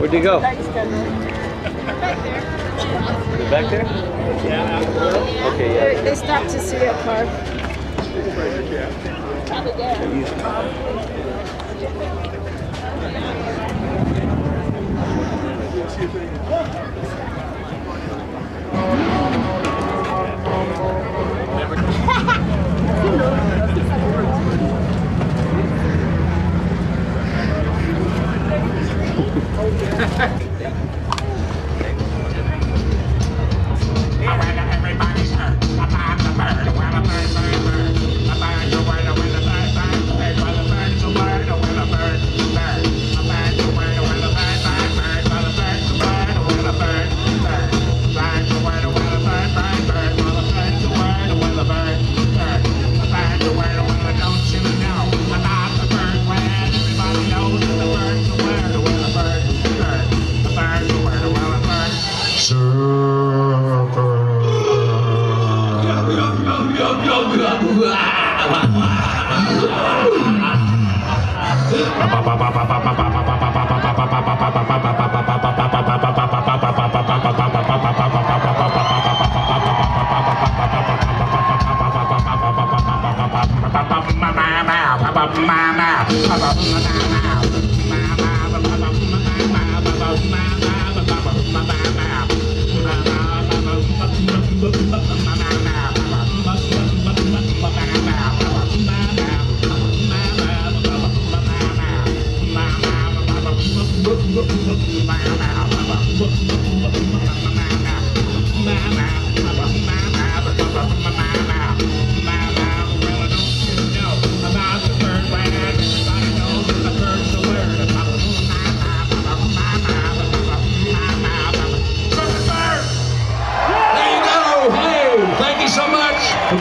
Where'd you go? Back there. Is it back there? Yeah. Okay, yeah. They stopped to see a car. Probably there.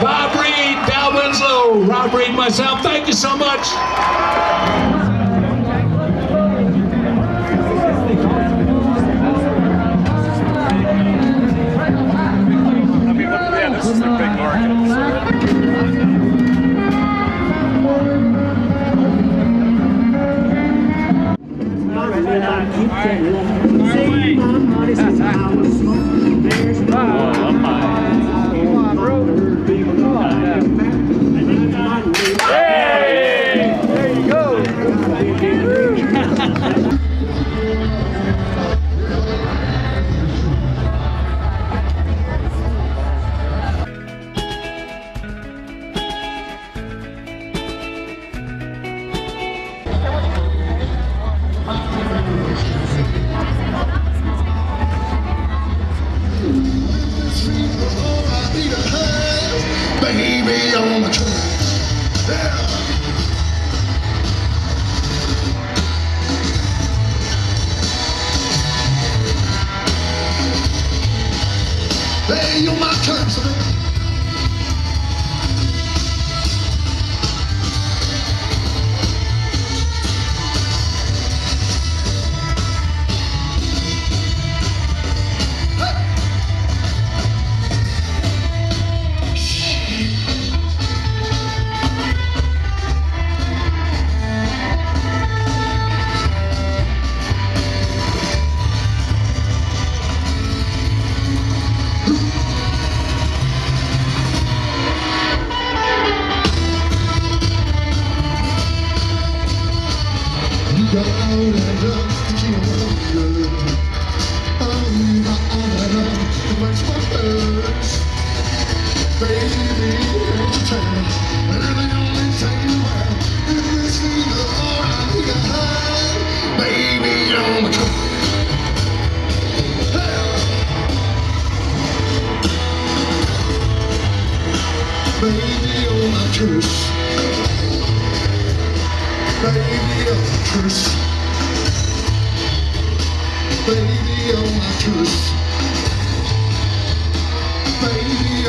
Bob Reed, Val Winslow, Rob Reed, myself, thank you so much. This is the big market. Baby on the train. Yeah. Hey, you're my turn, son. Baby, don't you tell me. They're the only thing around. If this ain't the heart I got high, baby, on my truck. Baby, on my truck. Baby, on my truck. Baby, on my truck. Baby,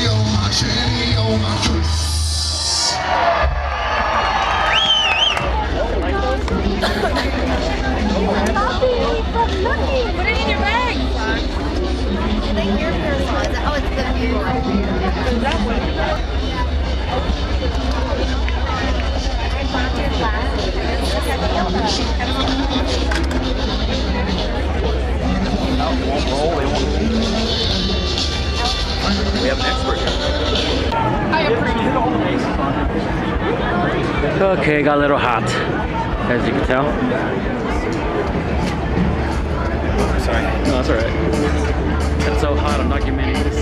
on my shanty, on my truck. Put it in your bag. Like your personal. Oh, it's the new one. That one. We have an expert here. Okay, got a little hot, as you can tell. Sorry. No, that's alright. It's so hot, I'm not getting any of this.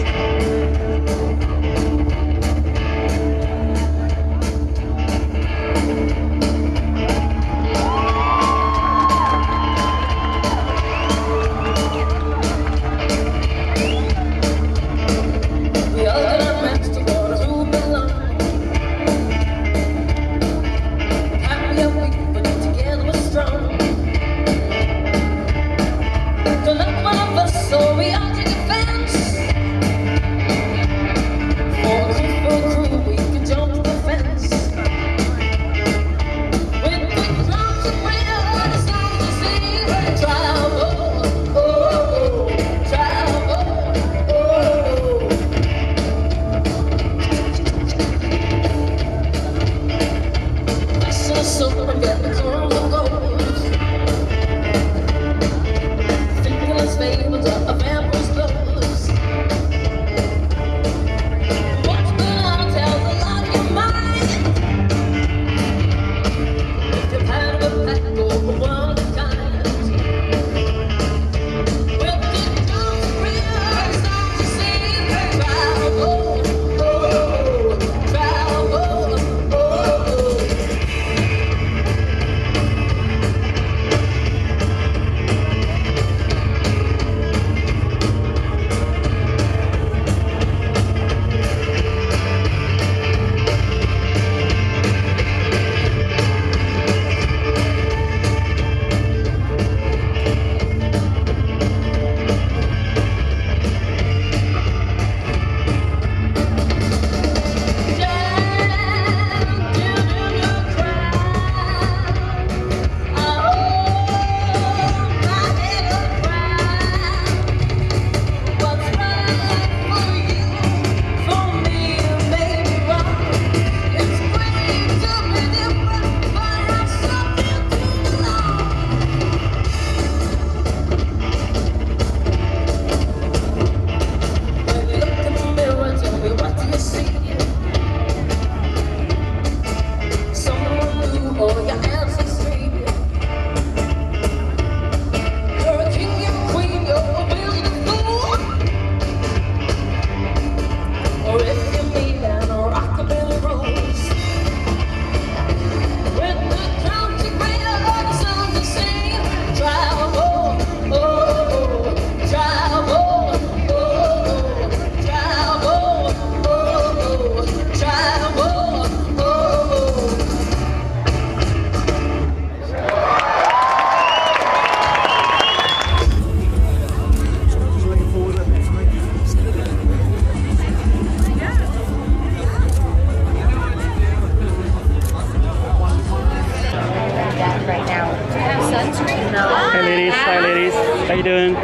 Hey ladies, hi ladies. How you doing?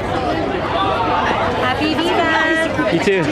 Happy Viva! You too.